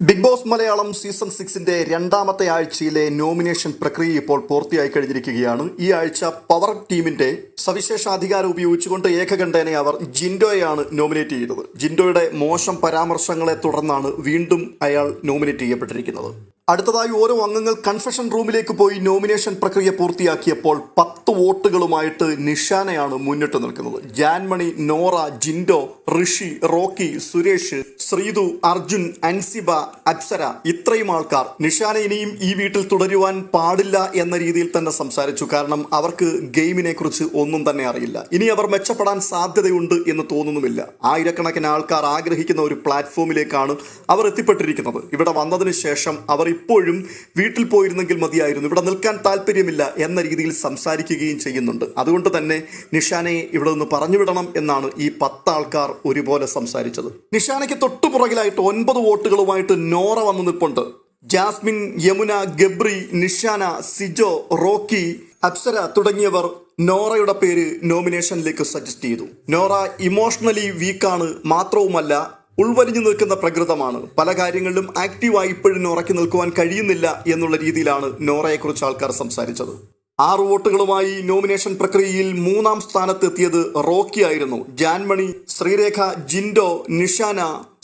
Big boss Malayalam season 6-ന്റെ രണ്ടാമത്തെ ആഴ്ചയിലെ nomination പ്രക്രിയ ഇപ്പോൾ പൂർത്തിയായി കഴിഞ്ഞിരിക്കുകയാണ്. ഈ ആഴ്ച പവർ ടീമിന്റെ സവിശേഷ അധികാരം ഉപയോഗിച്ചുകൊണ്ട് ഏകകണ്ഠേന അവർ ജിൻഡോയെയാണ് നോമിനേറ്റ് ചെയ്തത്. ജിൻഡോയുടെ മോശം പരാമർശങ്ങളെ തുടർന്നാണ് വീണ്ടും അയാൾ നോമിനേറ്റ് ചെയ്യപ്പെട്ടിരിക്കുന്നത്. അടുത്തതായി ഓരോ അംഗങ്ങൾ കൺഫെഷൻ റൂമിലേക്ക് പോയി നോമിനേഷൻ പ്രക്രിയ പൂർത്തിയാക്കിയപ്പോൾ 10 വോട്ടുകളുമായിട്ട് നിഷാനയാണ് മുന്നിട്ട് നിൽക്കുന്നത്. ജാൻമണി, നോറ, ജിൻഡോ, ഋഷി, റോക്കി, സുരേഷ്, ശ്രീതു, അർജുൻ, അൻസിബ, അപ്സര, ഇത്രയും ആൾക്കാർ നിഷാന ഇനിയും ഈ വീട്ടിൽ തുടരുവാൻ പാടില്ല എന്ന രീതിയിൽ തന്നെ സംസാരിച്ചു. കാരണം അവർക്ക് ഗെയിമിനെ കുറിച്ച് ഒന്നും തന്നെ അറിയില്ല. ഇനി അവർ മെച്ചപ്പെടാൻ സാധ്യതയുണ്ട് എന്ന് തോന്നുന്നുമില്ല. ആയിരക്കണക്കിന് ആൾക്കാർ ആഗ്രഹിക്കുന്ന ഒരു പ്ലാറ്റ്ഫോമിലേക്കാണ് അവർ എത്തിപ്പെട്ടിരിക്കുന്നത്. ഇവിടെ വന്നതിന് ശേഷം അവർ ഇപ്പോഴും വീട്ടിൽ പോയിരുന്നെങ്കിൽ മതിയായിരുന്നു, ഇവിടെ നിൽക്കാൻ താല്പര്യമില്ല എന്ന രീതിയിൽ സംസാരിക്കുകയും ചെയ്യുന്നുണ്ട്. അതുകൊണ്ട് തന്നെ നിഷാനയെ ഇവിടെ നിന്ന് പറഞ്ഞുവിടണം എന്നാണ് ഈ 10 ആൾക്കാർ ഒരുപോലെ സംസാരിച്ചത്. നിഷാനയ്ക്ക് തൊട്ടുപുറകിലായിട്ട് 9 വോട്ടുകളുമായിട്ട് നോറ വന്നു നിൽപ്പുണ്ട്. ജാസ്മിൻ, യമുന, ഗബ്രി, നിഷാന, സിജോ, റോക്കി, അപ്സര തുടങ്ങിയവർ നോറയുടെ പേര് നോമിനേഷനിലേക്ക് സജസ്റ്റ് ചെയ്തു. നോറ ഇമോഷണലി വീക്കാണ്, മാത്രവുമല്ല ഉൾവലിഞ്ഞു നിൽക്കുന്ന പ്രകൃതമാണ്. പല കാര്യങ്ങളിലും ആക്റ്റീവായി ഇപ്പോഴും നോറയ്ക്ക് നിൽക്കുവാൻ കഴിയുന്നില്ല എന്നുള്ള രീതിയിലാണ് നോറയെക്കുറിച്ച് ആൾക്കാർ സംസാരിച്ചത്. 6 വോട്ടുകളുമായി നോമിനേഷൻ പ്രക്രിയയിൽ 3-ാം സ്ഥാനത്തെത്തിയത് റോക്കി ആയിരുന്നു. ജാൻമണി, ശ്രീരേഖ, ജിൻഡോ, നിഷാന,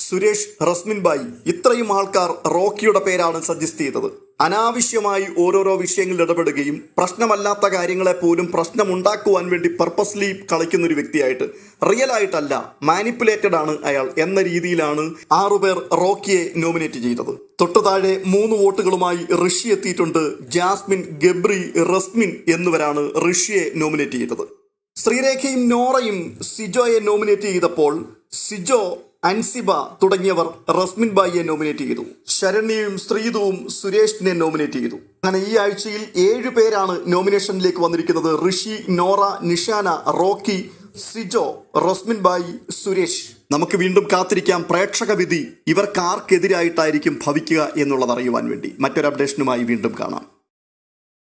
സുരേഷ്, റസ്മിൻ ബായി, ഇത്രയും ആൾക്കാർ റോക്കിയുടെ പേരാണ് സജസ്റ്റ് ചെയ്തത്. അനാവശ്യമായി ഓരോരോ വിഷയങ്ങളിൽ ഇടപെടുകയും പ്രശ്നമല്ലാത്ത കാര്യങ്ങളെ പോലും പ്രശ്നമുണ്ടാക്കുവാൻ വേണ്ടി പർപ്പസ്ലി കളിക്കുന്ന ഒരു വ്യക്തിയായിട്ട്, റിയൽ ആയിട്ടല്ല, മാനിപ്പുലേറ്റഡ് ആണ് അയാൾ എന്ന രീതിയിലാണ് 6 പേർ റോക്കിയെ നോമിനേറ്റ് ചെയ്തത്. തൊട്ടു താഴെ 3 വോട്ടുകളുമായി ഋഷി എത്തിയിട്ടുണ്ട്. ജാസ്മിൻ, ഗബ്രി, റസ്മിൻ എന്നിവരാണ് ഋഷിയെ നോമിനേറ്റ് ചെയ്തത്. ശ്രീരേഖയും നോറയും സിജോയെ നോമിനേറ്റ് ചെയ്തപ്പോൾ സിജോ, അൻസിബ തുടങ്ങിയവർ റസ്മിൻ ബായിയെ നോമിനേറ്റ് ചെയ്തു. ശരണ്യയും ശ്രീതുവും സുരേഷിനെ നോമിനേറ്റ് ചെയ്തു. അങ്ങനെ ഈ ആഴ്ചയിൽ 7 പേരാണ് നോമിനേഷനിലേക്ക് വന്നിരിക്കുന്നത്. ഋഷി, നോറ, നിഷാന, റോക്കി, സിജോ, റസ്മിൻ ബായി, സുരേഷ്. നമുക്ക് വീണ്ടും കാത്തിരിക്കാം പ്രേക്ഷക വിധി ഇവർക്കാർക്കെതിരായിട്ടായിരിക്കും ഭവിക്കുക എന്നുള്ളത് അറിയുവാൻ വേണ്ടി. മറ്റൊരു അപ്ഡേഷനുമായി വീണ്ടും കാണാം.